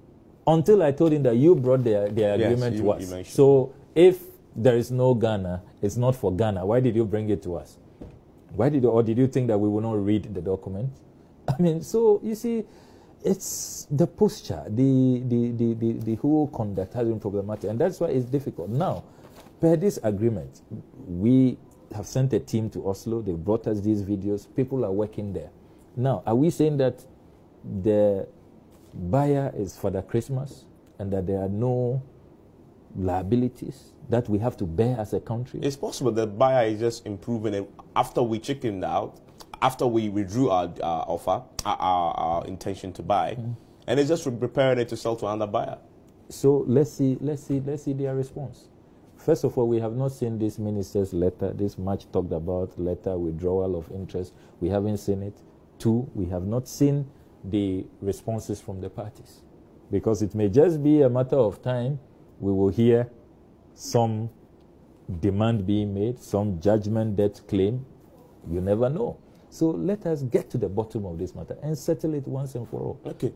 Until I told him that you brought the agreement to us. So if there is no Ghana, it's not for Ghana. Why did you bring it to us? Did you think that we will not read the document? I mean, so you see, it's the posture, the whole conduct has been problematic, and that's why it's difficult. Now, per this agreement, we have sent a team to Oslo. They brought us these videos. People are working there. Now, are we saying that the buyer is Father Christmas and that there are no liabilities that we have to bear as a country? It's possible the buyer is just improving it after we chickened out, after we withdrew our offer, our intention to buy, and it's just preparing it to sell to another buyer. So let's see their response. First of all, we have not seen this minister's letter, this much talked about letter, withdrawal of interest. We haven't seen it. 2, we have not seen the responses from the parties. Because it may just be a matter of time, we will hear some demand being made, some judgment debt claim. You never know. So let us get to the bottom of this matter and settle it once and for all. Okay.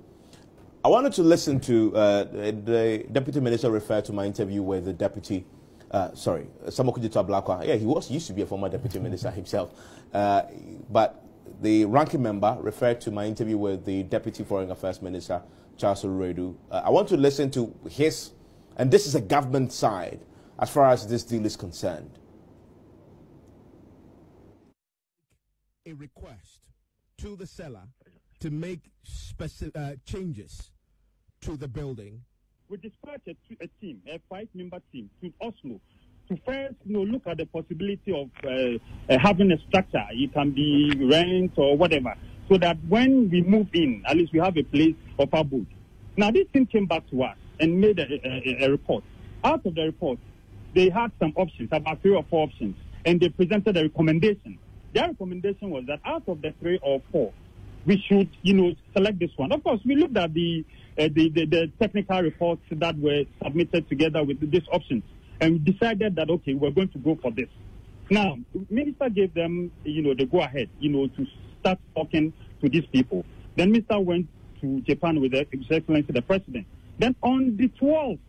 I wanted to listen to the deputy minister refer to my interview with the deputy Okudzeto Ablakwa. Yeah, he used to be a former deputy minister himself. But the ranking member referred to my interview with the deputy foreign affairs minister, Charles Oluredu. I want to listen to his, and this is a government side, as far as this deal is concerned. A request to the seller to make changes to the building. We dispatched a team, a 5-member team, to Oslo to first look at the possibility of having a structure. It can be rent or whatever, so that when we move in, at least we have a place of abode. Now, this team came back to us and made a report. Out of the report, they had some options, about 3 or 4 options, and they presented a recommendation. Their recommendation was that out of the 3 or 4, we should, select this one. Of course, we looked at the technical reports that were submitted together with these options, and we decided that, okay, we're going to go for this. Now, the minister gave them, the go-ahead, to start talking to these people. Then Minister went to Japan with His Excellency the President. Then on the 12th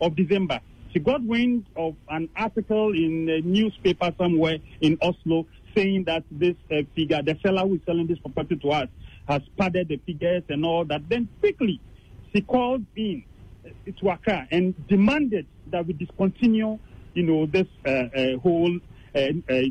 of December, she got wind of an article in a newspaper somewhere in Oslo saying that this figure, the seller who is selling this property to us, has padded the figures and all that. Then quickly, she called in to Accra and demanded that we discontinue, this whole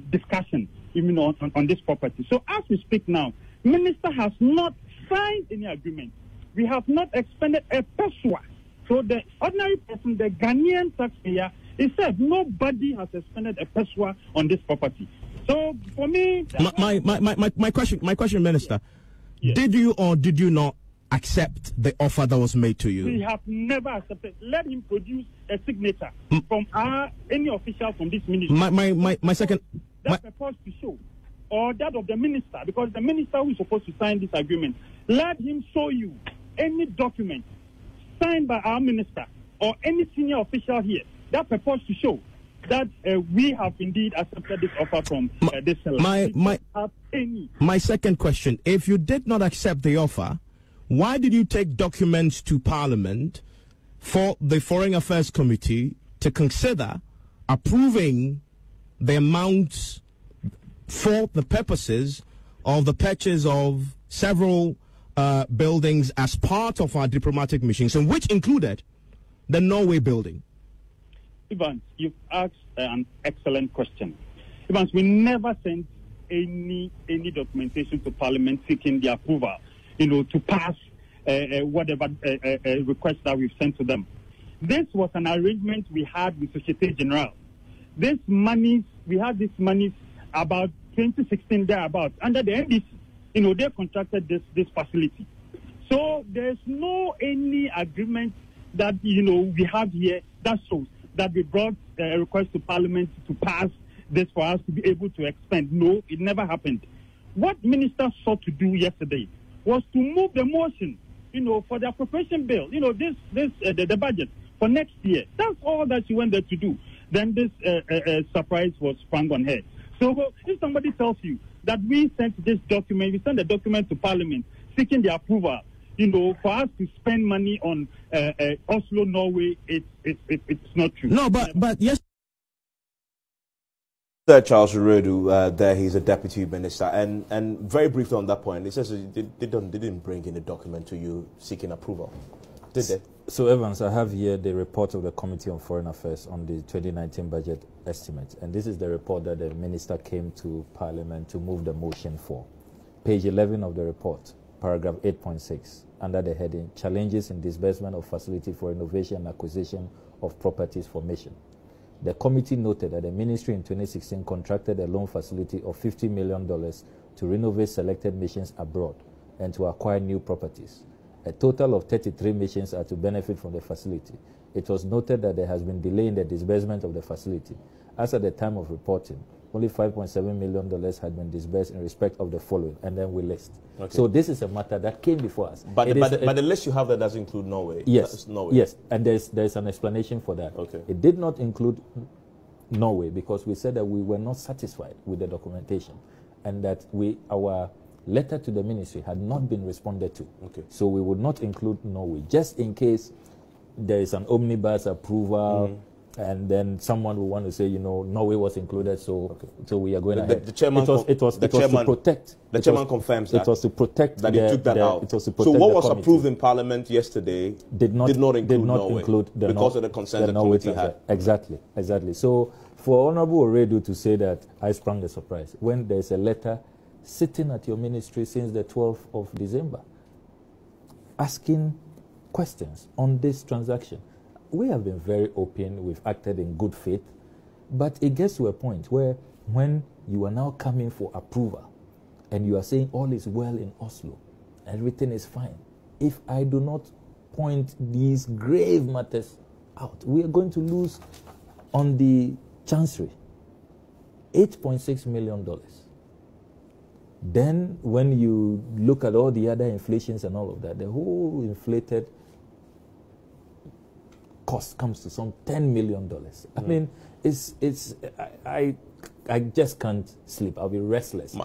discussion, even on this property. So as we speak now, Minister has not signed any agreement. We have not expended a peso. So the ordinary person, the Ghanaian taxpayer, he said nobody has expended a peso on this property. So for me, my question, Minister, did you or did you not accept the offer that was made to you? We have never accepted. Let him produce a signature from any official from this ministry. My second. That purpose to show, or that of the minister, because the minister who is supposed to sign this agreement, let him show you any document signed by our minister or any senior official here that purpose to show that we have indeed accepted this offer from this seller. My second question, if you did not accept the offer, why did you take documents to Parliament for the Foreign Affairs Committee to consider approving the amounts for the purposes of the purchase of several buildings as part of our diplomatic missions, and which included the Norway building? Evans, you've asked an excellent question. Evans, we never sent any documentation to Parliament seeking the approval, to pass whatever request that we've sent to them. This was an arrangement we had with Societe Generale. We had this money about 2016 thereabouts under the NPP. They contracted this facility. So there's no any agreement that we have here that shows that we brought a request to Parliament to pass this for us to be able to expand. No, it never happened. What ministers sought to do yesterday was to move the motion, for the appropriation bill, the budget for next year. That's all that she went there to do. Then this surprise was sprung on her. So if somebody tells you that we sent the document to Parliament seeking the approval, for us to spend money on Oslo, Norway, it's not true. No, but yes. Charles Oredu, there he's a deputy minister, and very briefly on that point, he says they didn't bring in a document to you seeking approval, did they? So Evans, I have here the report of the Committee on Foreign Affairs on the 2019 budget estimate, and this is the report that the minister came to Parliament to move the motion for. Page 11 of the report, paragraph 8.6, under the heading Challenges in Disbursement of Facility for Innovation and Acquisition of Properties for Mission. The committee noted that the ministry in 2016 contracted a loan facility of $50 million to renovate selected missions abroad and to acquire new properties. A total of 33 missions are to benefit from the facility. It was noted that there has been delay in the disbursement of the facility. As at the time of reporting, only $5.7 million had been disbursed in respect of the following, and then we list. Okay. So this is a matter that came before us. But the list you have that does include Norway. Yes, Norway. Yes, and there's an explanation for that. Okay. It did not include Norway because we said that we were not satisfied with the documentation, and that our letter to the ministry had not been responded to. Okay. So we would not include Norway, just in case there is an omnibus approval. And then someone will want to say, Norway was included, so we are going ahead. The chairman it was to protect. The chairman confirms that. It was to protect that he took that out. It was to protect so what was approved in Parliament yesterday did not include Norway because of the consent the committee had. Exactly. So for Honorable Oredu to say that I sprung the surprise when there's a letter sitting at your ministry since the 12th of December asking questions on this transaction. We have been very open, we've acted in good faith, but it gets to a point where when you are now coming for approval and you are saying all is well in Oslo, everything is fine, if I do not point these grave matters out, we are going to lose on the Chancery $8.6 million. Then when you look at all the other inflations and all of that, the whole inflated cost comes to some $10 million. I mean, I just can't sleep. I'll be restless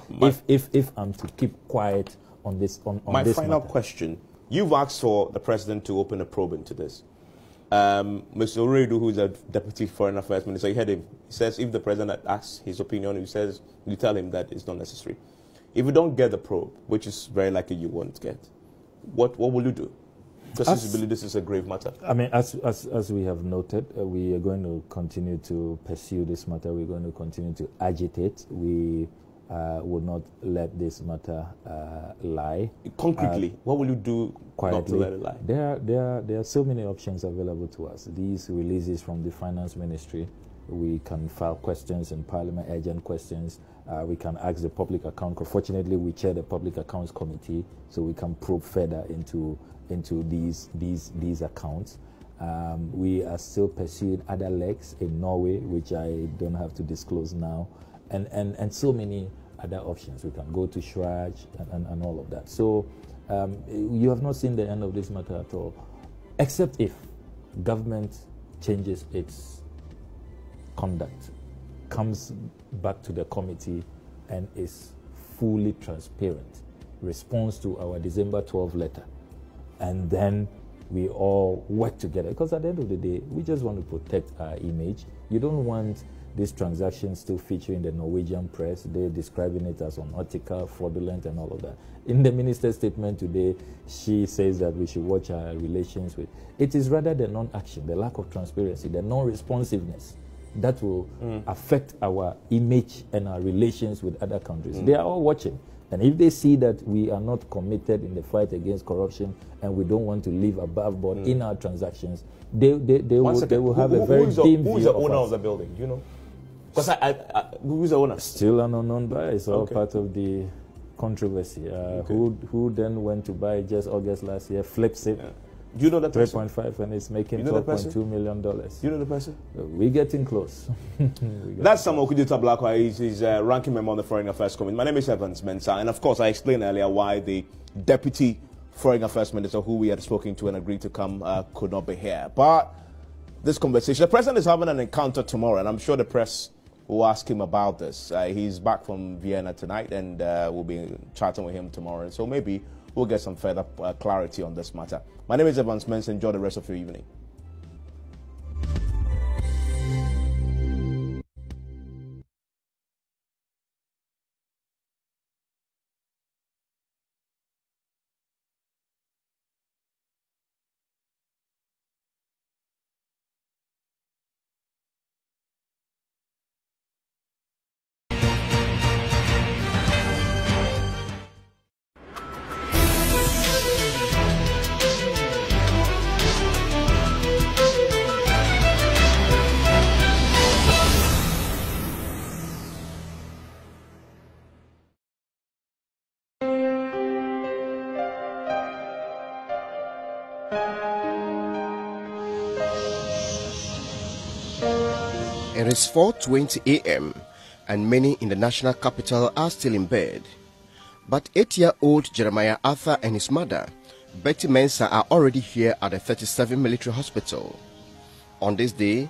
if I'm to keep quiet on this. On my this final matter. question: you've asked for the president to open a probe into this. Mr. Oredu, who is a deputy foreign affairs minister, you heard him. He says if the president asks his opinion, you tell him that it's not necessary. If you don't get the probe, which is very likely you won't get, what will you do? Because you believe this is a grave matter. I mean, as we have noted, we are going to continue to pursue this matter. We're going to continue to agitate. We will not let this matter lie. Concretely, what will you do quietly not to let it lie? There are so many options available to us. These releases from the finance ministry, we can file questions in Parliament, urgent questions. We can ask the public account. Fortunately, we chair the public accounts committee, so we can probe further into these accounts. We are still pursuing other legs in Norway, which I don't have to disclose now, and so many other options. We can go to Shraj and all of that. So you have not seen the end of this matter at all, except if government changes its conduct, comes back to the committee and is fully transparent, responds to our December 12 letter, and then we all work together. Because at the end of the day, we just want to protect our image. You don't want these transactions still featuring the Norwegian press. They're describing it as unethical, fraudulent, and all of that. In the minister's statement today, she says that we should watch our relations with. It is rather the non-action, the lack of transparency, the non-responsiveness that will affect our image and our relations with other countries. They are all watching. And if they see that we are not committed in the fight against corruption and we don't want to live above board in our transactions, they will have a very dim view. Who is the owner of the building? Do you know? Because who is the owner? Still an unknown buyer. It's all part of the controversy. Who then went to buy just August last year, flips it. Do you know that person? 3.5 and it's making $12.2 million. You know the person? We're getting close. That's some Okudzeto Ablakwa. He's a ranking member on the Foreign Affairs Committee. My name is Evans Mensah, and of course I explained earlier why the Deputy Foreign Affairs Minister, who we had spoken to and agreed to come, could not be here. But this conversation, the President is having an encounter tomorrow, and I'm sure the press will ask him about this. He's back from Vienna tonight, and we'll be chatting with him tomorrow. So maybe we'll get some further clarity on this matter. My name is Evans Mensah. Enjoy the rest of your evening. It is 4:20 a.m. and many in the national capital are still in bed. But 8-year-old Jeremiah Arthur and his mother, Betty Mensah, are already here at the 37 Military Hospital. On this day,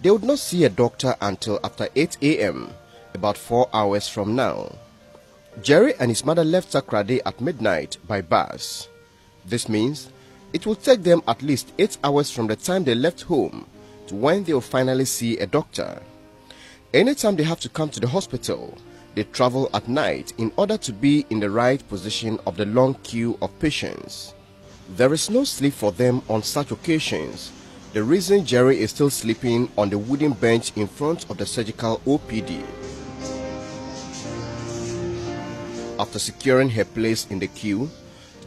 they would not see a doctor until after 8 a.m., about 4 hours from now. Jerry and his mother left Takoradi at midnight by bus. This means it will take them at least 8 hours from the time they left home to when they will finally see a doctor. Anytime they have to come to the hospital, they travel at night in order to be in the right position of the long queue of patients. There is no sleep for them on such occasions. The reason Jerry is still sleeping on the wooden bench in front of the surgical OPD. After securing her place in the queue,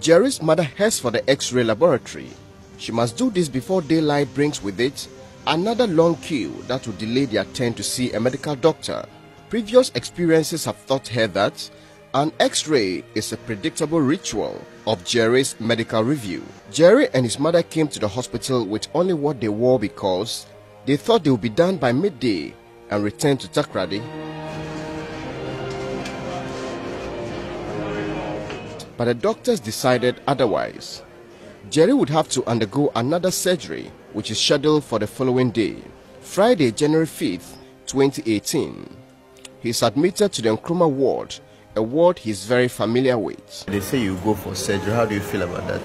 Jerry's mother heads for the X-ray laboratory. She must do this before daylight brings with it another long queue that will delay their turn to see a medical doctor. Previous experiences have taught her that an X-ray is a predictable ritual of Jerry's medical review. Jerry and his mother came to the hospital with only what they wore because they thought they would be done by midday and returned to Takoradi. But the doctors decided otherwise. Jerry would have to undergo another surgery, which is scheduled for the following day, Friday, January 5th, 2018. He is admitted to the Nkrumah ward, a ward he is very familiar with. They say you go for surgery. How do you feel about that?